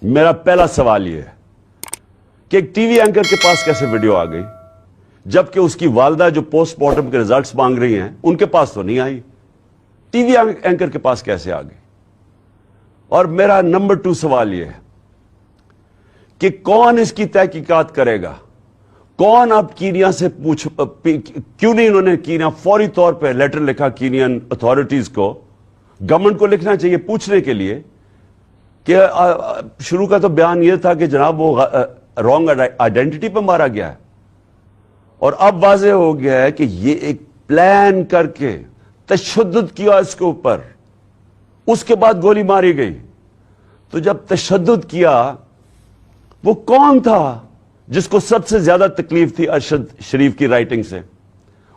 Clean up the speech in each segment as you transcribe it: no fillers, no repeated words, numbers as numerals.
میرا پہلا سوال یہ ہے کہ ایک ٹی وی اینکر کے پاس کیسے ویڈیو آ گئی جبکہ اس کی والدہ جو پوسٹ مارٹم کے ریزلٹس مانگ رہی ہیں ان کے پاس تو نہیں آئی، ٹی وی اینکر کے پاس کیسے آ گئی؟ اور میرا نمبر 2 سوال یہ ہے کہ کون اس کی تحقیقات کرے گا؟ کون اب کینیا سے کیوں نہیں انہوں نے کینیا فوری طور پہ لیٹر لکھا کینین اتھارٹیز کو، گورنمنٹ کو لکھنا چاہیے پوچھنے کے لیے کہ شروع کا تو بیان یہ تھا کہ جناب وہ رانگ آئیڈینٹی پہ مارا گیا ہے، اور اب واضح ہو گیا ہے کہ یہ ایک پلان کر کے تشدد کیا اس کے اوپر، اس کے بعد گولی ماری گئی۔ تو جب تشدد کیا وہ کون تھا جس کو سب سے زیادہ تکلیف تھی ارشد شریف کی رائٹنگ سے،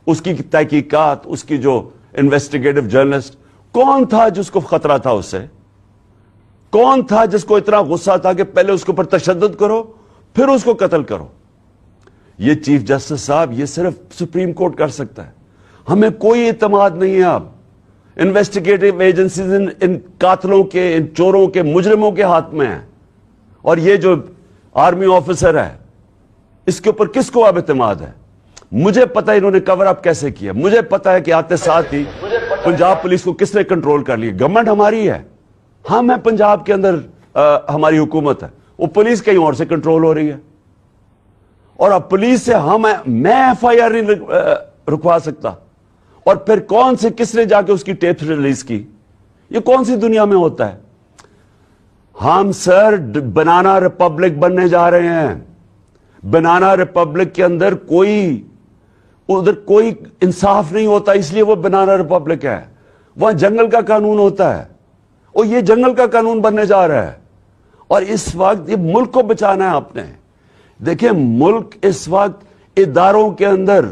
اس کی تحقیقات، اس کی جو انویسٹیگیٹو جرنلسٹ، کون تھا جس کو خطرہ تھا اس سے؟ کون تھا جس کو اتنا غصہ تھا کہ پہلے اس کے اوپر تشدد کرو پھر اس کو قتل کرو؟ یہ چیف جسٹس صاحب یہ صرف سپریم کورٹ کر سکتا ہے، ہمیں کوئی اعتماد نہیں ہے اب۔ انویسٹیگیٹو ایجنسیز ان قاتلوں کے، ان چوروں کے، مجرموں کے ہاتھ میں ہیں، اور یہ جو آرمی آفیسر ہے اس کے اوپر کس کو اب اعتماد ہے؟ مجھے پتا ہے انہوں نے کور اپ کیسے کیا، مجھے پتا ہے کہ آتے ساتھ ہی پنجاب پولیس کو کس نے کنٹرول کر لیا۔ گورنمنٹ ہماری ہے، ہم ہیں پنجاب کے اندر، ہماری حکومت ہے، وہ پولیس کہیں اور سے کنٹرول ہو رہی ہے، اور اب پولیس سے میں ایف آئی آر نہیں رکوا سکتا، اور پھر کون سے کس نے جا کے اس کی ٹیپ ریلیز کی؟ یہ کون سی دنیا میں ہوتا ہے؟ ہم سر بنانا ریپبلک بننے جا رہے ہیں۔ بنانا ریپبلک کے اندر ادھر کوئی انصاف نہیں ہوتا، اس لیے وہ بنانا ریپبلک ہے۔ وہاں جنگل کا قانون ہوتا ہے، اور یہ جنگل کا قانون بننے جا رہا ہے، اور اس وقت یہ ملک کو بچانا ہے آپ نے۔ دیکھیں ملک اس وقت اداروں کے اندر،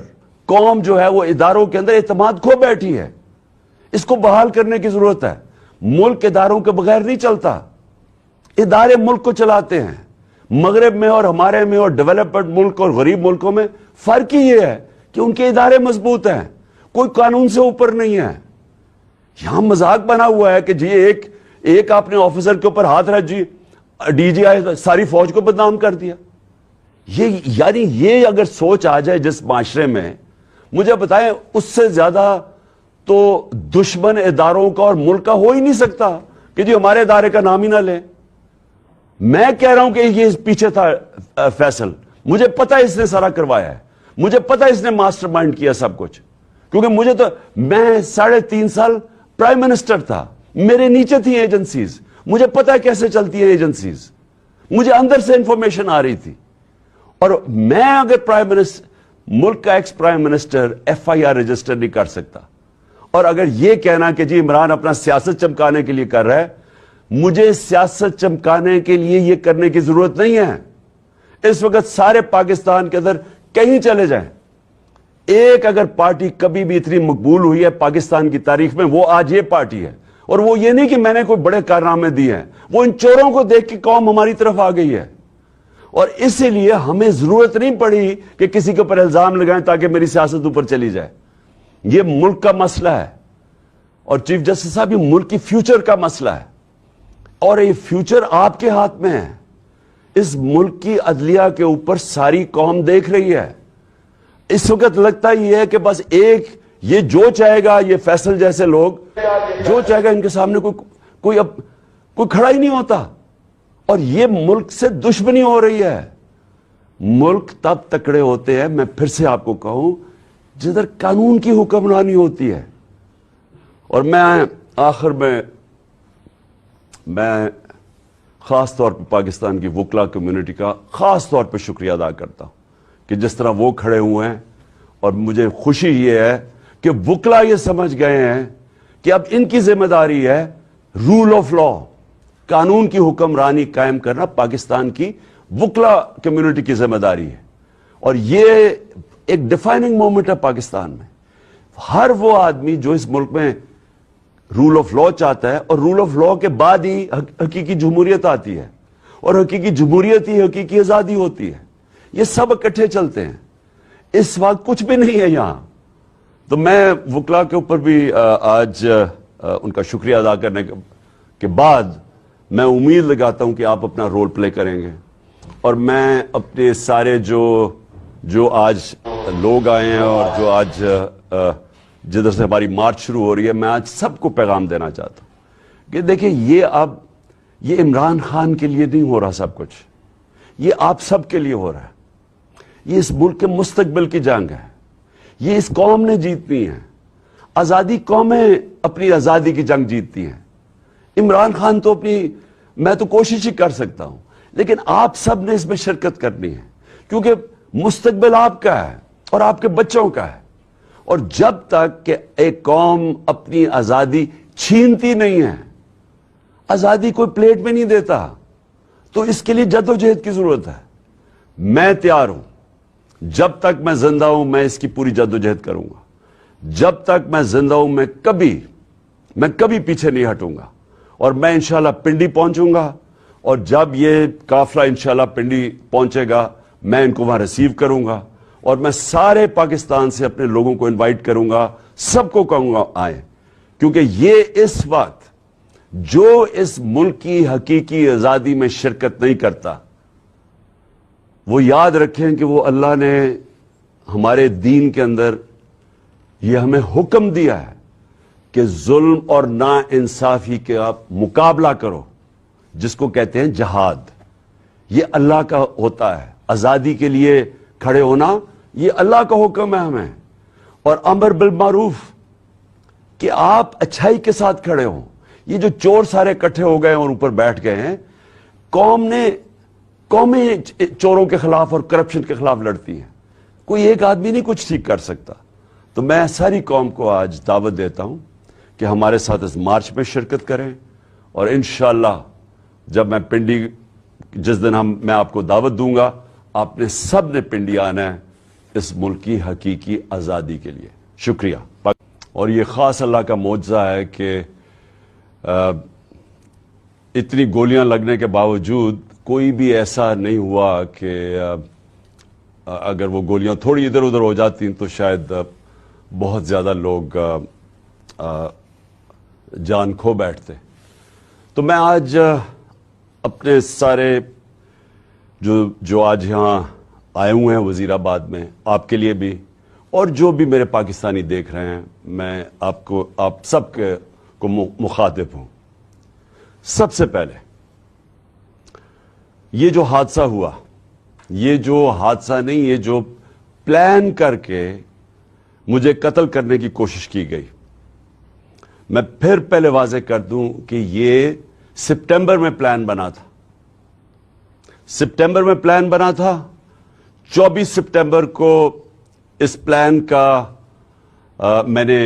قوم جو ہے وہ اداروں کے اندر اعتماد کھو بیٹھی ہے، اس کو بحال کرنے کی ضرورت ہے۔ ملک اداروں کے بغیر نہیں چلتا، ادارے ملک کو چلاتے ہیں۔ مغرب میں اور ہمارے میں اور ڈیولپڈ ملک اور غریب ملکوں میں فرق ہی یہ ہے کہ ان کے ادارے مضبوط ہیں، کوئی قانون سے اوپر نہیں ہے۔ یہاں مذاق بنا ہوا ہے کہ جی ایک آپ نے آفیسر کے اوپر ہاتھ رکھ، جی ڈی جی آئی ساری فوج کو بدنام کر دیا۔ یعنی یہ اگر سوچ آ جائے جس معاشرے میں، مجھے بتائیں اس سے زیادہ تو دشمن اداروں کا اور ملک کا ہو ہی نہیں سکتا کہ جی ہمارے ادارے کا نام ہی نہ لیں۔ میں کہہ رہا ہوں کہ یہ پیچھے تھا فیصل، مجھے پتا اس نے سارا کروایا ہے، مجھے پتا اس نے ماسٹر مائنڈ کیا سب کچھ، کیونکہ میں 3.5 سال پرائم منسٹر تھا، میرے نیچے تھی ایجنسیز، مجھے پتا کیسے چلتی ہیں ایجنسیز، مجھے اندر سے انفارمیشن آ رہی تھی۔ اور میں اگر پرائم منسٹر، ملک کا ex prime minister F I R register نہیں کر سکتا، اور اگر یہ کہنا کہ جی عمران اپنا سیاست چمکانے کے لیے کر رہا ہے، مجھے سیاست چمکانے کے لیے یہ کرنے کی ضرورت نہیں ہے۔ اس وقت سارے پاکستان کے اندر کہیں چلے جائیں، ایک اگر پارٹی کبھی بھی اتنی مقبول ہوئی ہے پاکستان کی تاریخ میں، وہ آج یہ پارٹی ہے۔ اور وہ یہ نہیں کہ میں نے کوئی بڑے کارنامے دیے ہیں، وہ ان چوروں کو دیکھ کے قوم ہماری طرف آ گئی ہے، اور اسی لیے ہمیں ضرورت نہیں پڑی کہ کسی کے اوپر الزام لگائیں تاکہ میری سیاست اوپر چلی جائے۔ یہ ملک کا مسئلہ ہے، اور چیف جسٹس صاحب یہ ملک کی فیوچر کا مسئلہ ہے، اور یہ فیوچر آپ کے ہاتھ میں ہے۔ اس ملک کی عدلیہ کے اوپر ساری قوم دیکھ رہی ہے۔ اس وقت لگتا ہی ہے کہ بس یہ جو چاہے گا، یہ فیصل جیسے لوگ جو چاہے گا، ان کے سامنے کوئی کھڑا ہی نہیں ہوتا، اور یہ ملک سے دشمنی ہو رہی ہے۔ ملک تب تکڑے ہوتے ہیں، میں پھر سے آپ کو کہوں، جدھر قانون کی حکمرانی ہوتی ہے۔ اور میں آخر میں خاص طور پہ پاکستان کی وکلا کمیونٹی کا خاص طور پہ شکریہ ادا کرتا ہوں کہ جس طرح وہ کھڑے ہوئے ہیں، اور مجھے خوشی یہ ہے کہ وکلا یہ سمجھ گئے ہیں کہ اب ان کی ذمہ داری ہے رول آف لا، قانون کی حکمرانی قائم کرنا پاکستان کی وکلا کمیونٹی کی ذمہ داری ہے۔ اور یہ ایک ڈیفائننگ مومنٹ ہے پاکستان میں۔ ہر وہ آدمی جو اس ملک میں رول آف لا چاہتا ہے، اور رول آف لا کے بعد ہی حقیقی جمہوریت آتی ہے، اور حقیقی جمہوریت ہی حقیقی آزادی ہوتی ہے۔ یہ سب اکٹھے چلتے ہیں، اس وقت کچھ بھی نہیں ہے یہاں۔ تو میں وکلا کے اوپر بھی آج ان کا شکریہ ادا کرنے کے بعد میں امید لگاتا ہوں کہ آپ اپنا رول پلے کریں گے، اور میں اپنے سارے جو آج لوگ آئے ہیں اور جو آج جدھر سے ہماری مارچ شروع ہو رہی ہے، میں آج سب کو پیغام دینا چاہتا ہوں کہ دیکھیں یہ عمران خان کے لیے نہیں ہو رہا سب کچھ، یہ آپ سب کے لیے ہو رہا ہے. یہ اس ملک کے مستقبل کی جنگ ہے، یہ اس قوم نے جیتنی ہے. آزادی قومیں اپنی آزادی کی جنگ جیتتی ہیں. عمران خان تو میں تو کوشش ہی کر سکتا ہوں، لیکن آپ سب نے اس میں شرکت کرنی ہے، کیونکہ مستقبل آپ کا ہے اور آپ کے بچوں کا ہے. اور جب تک کہ ایک قوم اپنی آزادی چھینتی نہیں ہے، آزادی کوئی پلیٹ میں نہیں دیتا، تو اس کے لیے جدوجہد کی ضرورت ہے. میں تیار ہوں، جب تک میں زندہ ہوں میں اس کی پوری جدوجہد کروں گا. جب تک میں زندہ ہوں میں کبھی پیچھے نہیں ہٹوں گا. اور میں انشاءاللہ پنڈی پہنچوں گا، اور جب یہ قافلہ انشاءاللہ پنڈی پہنچے گا میں ان کو وہاں ریسیو کروں گا، اور میں سارے پاکستان سے اپنے لوگوں کو انوائٹ کروں گا، سب کو کہوں گا آئیں. کیونکہ یہ اس وقت جو اس ملک کی حقیقی آزادی میں شرکت نہیں کرتا، وہ یاد رکھیں کہ وہ اللہ نے ہمارے دین کے اندر یہ ہمیں حکم دیا ہے کہ ظلم اور نا انصافی کے آپ مقابلہ کرو، جس کو کہتے ہیں جہاد. یہ اللہ کا ہوتا ہے. آزادی کے لیے کھڑے ہونا یہ اللہ کا حکم ہے ہمیں. اور امر بالمعروف کہ آپ اچھائی کے ساتھ کھڑے ہوں. یہ جو چور سارے اکٹھے ہو گئے اور اوپر بیٹھ گئے ہیں، قومیں چوروں کے خلاف اور کرپشن کے خلاف لڑتی ہیں. کوئی ایک آدمی نہیں کچھ ٹھیک کر سکتا. تو میں ساری قوم کو آج دعوت دیتا ہوں کہ ہمارے ساتھ اس مارچ میں شرکت کریں، اور انشاءاللہ جب میں پنڈی جس دن میں آپ کو دعوت دوں گا، آپ نے سب نے پنڈی آنا ہے اس ملک کی حقیقی آزادی کے لیے. شکریہ. اور یہ خاص اللہ کا معجزہ ہے کہ اتنی گولیاں لگنے کے باوجود کوئی بھی ایسا نہیں ہوا کہ اگر وہ گولیاں تھوڑی ادھر ادھر ہو جاتی تو شاید بہت زیادہ لوگ جان کھو بیٹھتے. تو میں آج اپنے سارے جو آج یہاں آئے ہوئے ہیں وزیر آباد میں، آپ کے لیے بھی اور جو بھی میرے پاکستانی دیکھ رہے ہیں، میں آپ سب کو مخاطب ہوں. سب سے پہلے یہ جو حادثہ ہوا، یہ جو حادثہ نہیں، یہ جو پلان کر کے مجھے قتل کرنے کی کوشش کی گئی، میں پھر پہلے واضح کر دوں کہ یہ سپٹمبر میں پلان بنا تھا. سپٹمبر میں پلان بنا تھا. 24 سپٹمبر کو اس پلان کا میں نے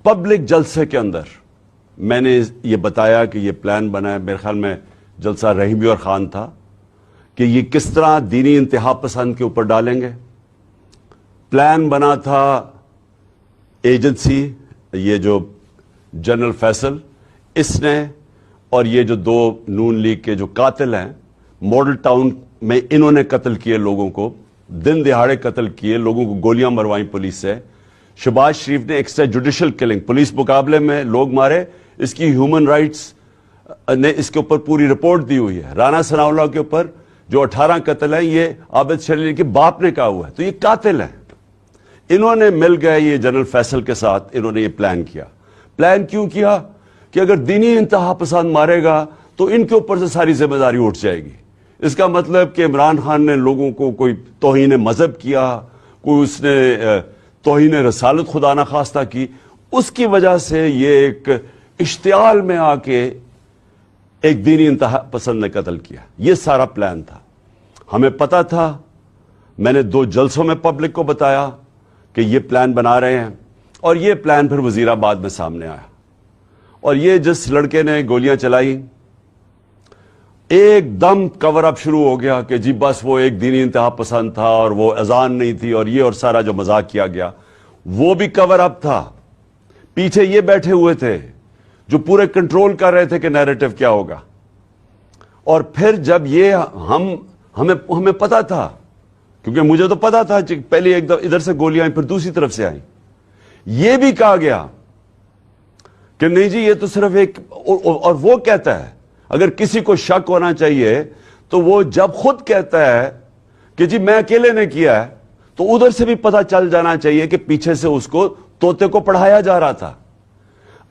پبلک جلسے کے اندر میں نے یہ بتایا کہ یہ پلان بنا ہے. میرے خیال میں جلسہ رحیمی اور خان تھا کہ یہ کس طرح دینی انتہا پسند کے اوپر ڈالیں گے. پلان بنا تھا ایجنسی، یہ جو جنرل فیصل اس نے، اور یہ جو دو نون لیگ کے جو قاتل ہیں ماڈل ٹاؤن میں، انہوں نے قتل کیے لوگوں کو، دن دہاڑے قتل کیے لوگوں کو، گولیاں مروائیں پولیس سے. شہباز شریف نے ایکسٹرا جوڈیشل کلنگ، پولیس مقابلے میں لوگ مارے، اس کی ہیومن رائٹس نے اس کے اوپر پوری رپورٹ دی ہوئی ہے. رانا ثناء اللہ کے اوپر جو 18 قتل ہیں یہ عابد شریف کے باپ نے کہا ہوا ہے. تو یہ قاتل ہیں. انہوں نے مل گئے یہ جنرل فیصل کے ساتھ، انہوں نے یہ پلان کیا. پلان کیوں کیا؟ کہ اگر دینی انتہا پسند مارے گا تو ان کے اوپر سے ساری ذمہ داری اٹھ جائے گی. اس کا مطلب کہ عمران خان نے لوگوں کو کوئی توہین مذہب کیا، کوئی اس نے توہین رسالت خدا نخواستہ کی، اس کی وجہ سے یہ ایک اشتعال میں آ کے ایک دینی انتہا پسند نے قتل کیا. یہ سارا پلان تھا. ہمیں پتا تھا. میں نے 2 جلسوں میں پبلک کو بتایا کہ یہ پلان بنا رہے ہیں، اور یہ پلان پھر وزیر آباد میں سامنے آیا. اور یہ جس لڑکے نے گولیاں چلائی، ایک دم کور اپ شروع ہو گیا کہ جی بس وہ ایک دینی انتہا پسند تھا اور وہ اذان نہیں تھی، اور یہ اور سارا جو مذاق کیا گیا وہ بھی کور اپ تھا. پیچھے یہ بیٹھے ہوئے تھے جو پورے کنٹرول کر رہے تھے کہ نیریٹو کیا ہوگا. اور پھر جب یہ ہمیں پتا تھا، کیونکہ مجھے تو پتا تھا، پہلے ایک ادھر سے گولیاں آئیں پھر دوسری طرف سے آئیں. یہ بھی کہا گیا کہ نہیں جی یہ تو صرف ایک، اور وہ کہتا ہے اگر کسی کو شک ہونا چاہیے تو وہ جب خود کہتا ہے کہ جی میں اکیلے نے کیا ہے، تو ادھر سے بھی پتہ چل جانا چاہیے کہ پیچھے سے اس کو طوطے کو پڑھایا جا رہا تھا.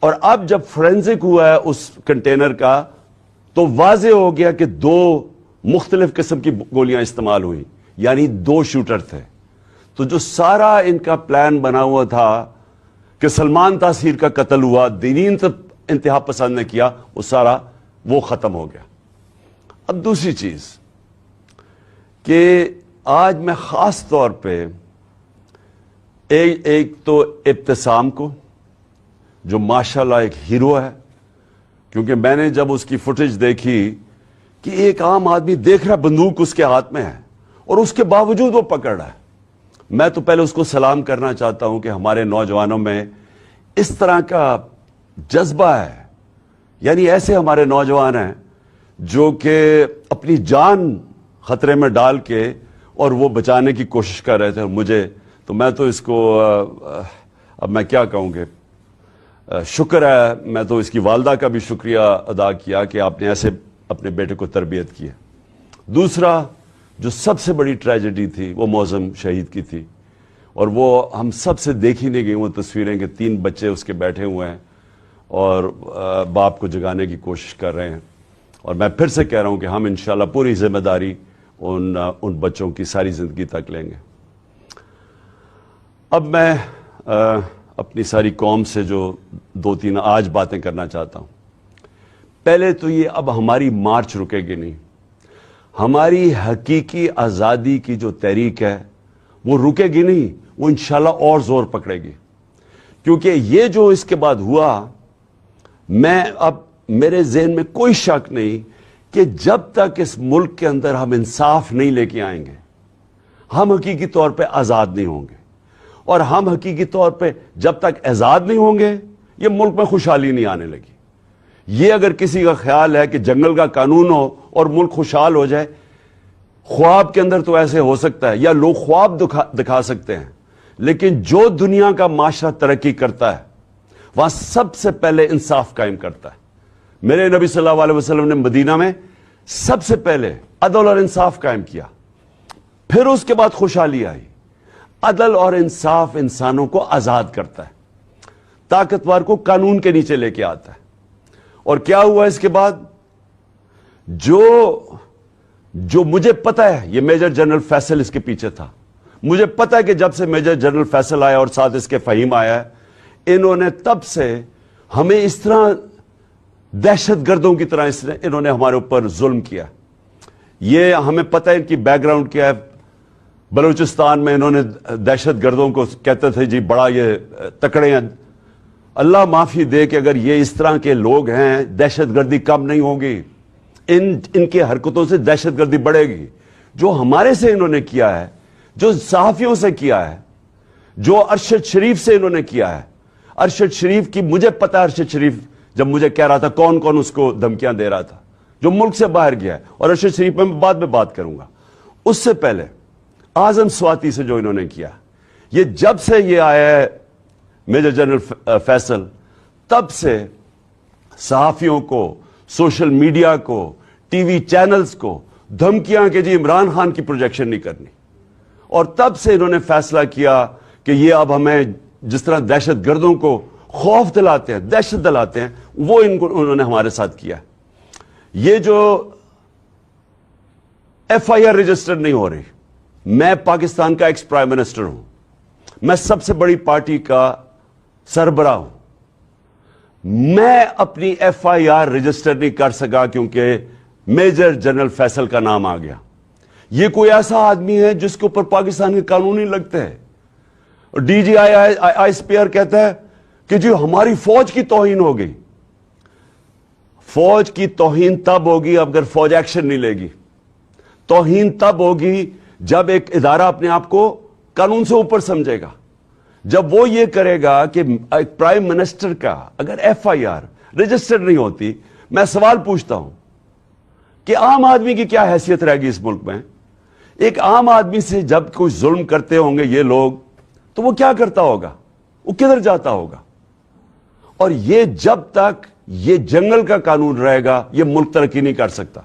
اور اب جب فورینزک ہوا ہے اس کنٹینر کا تو واضح ہو گیا کہ 2 مختلف قسم کی گولیاں استعمال ہوئی، یعنی 2 شوٹر تھے. تو جو سارا ان کا پلان بنا ہوا تھا کہ سلمان تاثیر کا قتل ہوا، دینین انتہا پسند نے کیا، وہ سارا وہ ختم ہو گیا. اب دوسری چیز کہ آج میں خاص طور پہ ایک تو ابتسام کو، جو ماشاءاللہ ایک ہیرو ہے، کیونکہ میں نے جب اس کی فوٹیج دیکھی کہ ایک عام آدمی دیکھ رہا بندوق اس کے ہاتھ میں ہے اور اس کے باوجود وہ پکڑ رہا ہے. میں تو پہلے اس کو سلام کرنا چاہتا ہوں کہ ہمارے نوجوانوں میں اس طرح کا جذبہ ہے، یعنی ایسے ہمارے نوجوان ہیں جو کہ اپنی جان خطرے میں ڈال کے اور وہ بچانے کی کوشش کر رہے تھے. مجھے تو میں تو اس کو اب میں کیا کہوں گے، شکر ہے، میں تو اس کی والدہ کا بھی شکریہ ادا کیا کہ آپ نے ایسے اپنے بیٹے کو تربیت کی ہے. دوسرا جو سب سے بڑی ٹریجڈی تھی وہ معظم شہید کی تھی، اور وہ ہم سب سے دیکھی نہیں گئی وہ تصویریں کہ 3 بچے اس کے بیٹھے ہوئے ہیں اور باپ کو جگانے کی کوشش کر رہے ہیں. اور میں پھر سے کہہ رہا ہوں کہ ہم انشاءاللہ پوری ذمہ داری ان بچوں کی ساری زندگی تک لیں گے. اب میں اپنی ساری قوم سے جو 2-3 آج باتیں کرنا چاہتا ہوں. پہلے تو یہ، اب ہماری مارچ رکے گی نہیں. ہماری حقیقی آزادی کی جو تحریک ہے وہ رکے گی نہیں، وہ انشاءاللہ اور زور پکڑے گی. کیونکہ یہ جو اس کے بعد ہوا، اب میرے ذہن میں کوئی شک نہیں کہ جب تک اس ملک کے اندر ہم انصاف نہیں لے کے آئیں گے، ہم حقیقی طور پہ آزاد نہیں ہوں گے. اور ہم حقیقی طور پہ جب تک آزاد نہیں ہوں گے، یہ ملک میں خوشحالی نہیں آنے لگی. یہ اگر کسی کا خیال ہے کہ جنگل کا قانون ہو اور ملک خوشحال ہو جائے، خواب کے اندر تو ایسے ہو سکتا ہے، یا لوگ خواب دکھا سکتے ہیں، لیکن جو دنیا کا معاشرہ ترقی کرتا ہے وہاں سب سے پہلے انصاف قائم کرتا ہے. میرے نبی صلی اللہ علیہ وسلم نے مدینہ میں سب سے پہلے عدل اور انصاف قائم کیا، پھر اس کے بعد خوشحالی آئی. عدل اور انصاف انسانوں کو آزاد کرتا ہے، طاقتور کو قانون کے نیچے لے کے آتا ہے. اور کیا ہوا اس کے بعد؟ جو مجھے پتا ہے، یہ میجر جنرل فیصل اس کے پیچھے تھا. مجھے پتا ہے کہ جب سے میجر جنرل فیصل آیا اور ساتھ اس کے فہیم آیا ہے، انہوں نے تب سے ہمیں اس طرح دہشت گردوں کی طرح انہوں نے ہمارے اوپر ظلم کیا. یہ ہمیں پتا ہے ان کی بیک گراؤنڈ کیا ہے. بلوچستان میں انہوں نے دہشت گردوں کو کہتے تھے جی بڑا یہ تکڑے ہیں. اللہ معافی دے کہ اگر یہ اس طرح کے لوگ ہیں، دہشت گردی کم نہیں ہوگی، ان کے حرکتوں سے دہشت گردی بڑھے گی. جو ہمارے سے انہوں نے کیا ہے، جو صحافیوں سے کیا ہے، جو ارشد شریف سے انہوں نے کیا ہے. ارشد شریف کی مجھے پتا ہے، ارشد شریف جب مجھے کہہ رہا تھا کون کون اس کو دھمکیاں دے رہا تھا، جو ملک سے باہر گیا ہے. اور ارشد شریف میں بعد میں بات کروں گا. اس سے پہلے اعظم سواتی سے جو انہوں نے کیا، یہ جب سے یہ آیا ہے میجر جنرل فیصل، تب سے صحافیوں کو، سوشل میڈیا کو، ٹی وی چینلز کو دھمکیاں کہ جی عمران خان کی پروجیکشن نہیں کرنی. اور تب سے انہوں نے فیصلہ کیا کہ یہ اب ہمیں جس طرح دہشت گردوں کو خوف دلاتے ہیں، دہشت دلاتے ہیں، وہ انہوں نے ہمارے ساتھ کیا. یہ جو ایف آئی آر رجسٹر نہیں ہو رہی، میں پاکستان کا ایکس پرائم منسٹر ہوں، میں سب سے بڑی پارٹی کا سربراہ ہوں، میں اپنی ایف آئی آر رجسٹر نہیں کر سکا کیونکہ میجر جنرل فیصل کا نام آ گیا. یہ کوئی ایسا آدمی ہے جس کے اوپر پاکستان کے قانون نہیں لگتے ہیں. D G I S P R کہتا ہے کہ جی ہماری فوج کی توہین ہو گئی. فوج کی توہین تب ہوگی اگر فوج ایکشن نہیں لے گی. توہین تب ہوگی جب ایک ادارہ اپنے آپ کو قانون سے اوپر سمجھے گا. جب وہ یہ کرے گا کہ ایک پرائم منسٹر کا اگر ایف آئی آر رجسٹر نہیں ہوتی، میں سوال پوچھتا ہوں کہ عام آدمی کی کیا حیثیت رہے گی اس ملک میں؟ ایک عام آدمی سے جب کوئی ظلم کرتے ہوں گے یہ لوگ، تو وہ کیا کرتا ہوگا؟ وہ کدھر جاتا ہوگا؟ اور یہ جب تک یہ جنگل کا قانون رہے گا, یہ ملک ترقی نہیں کر سکتا.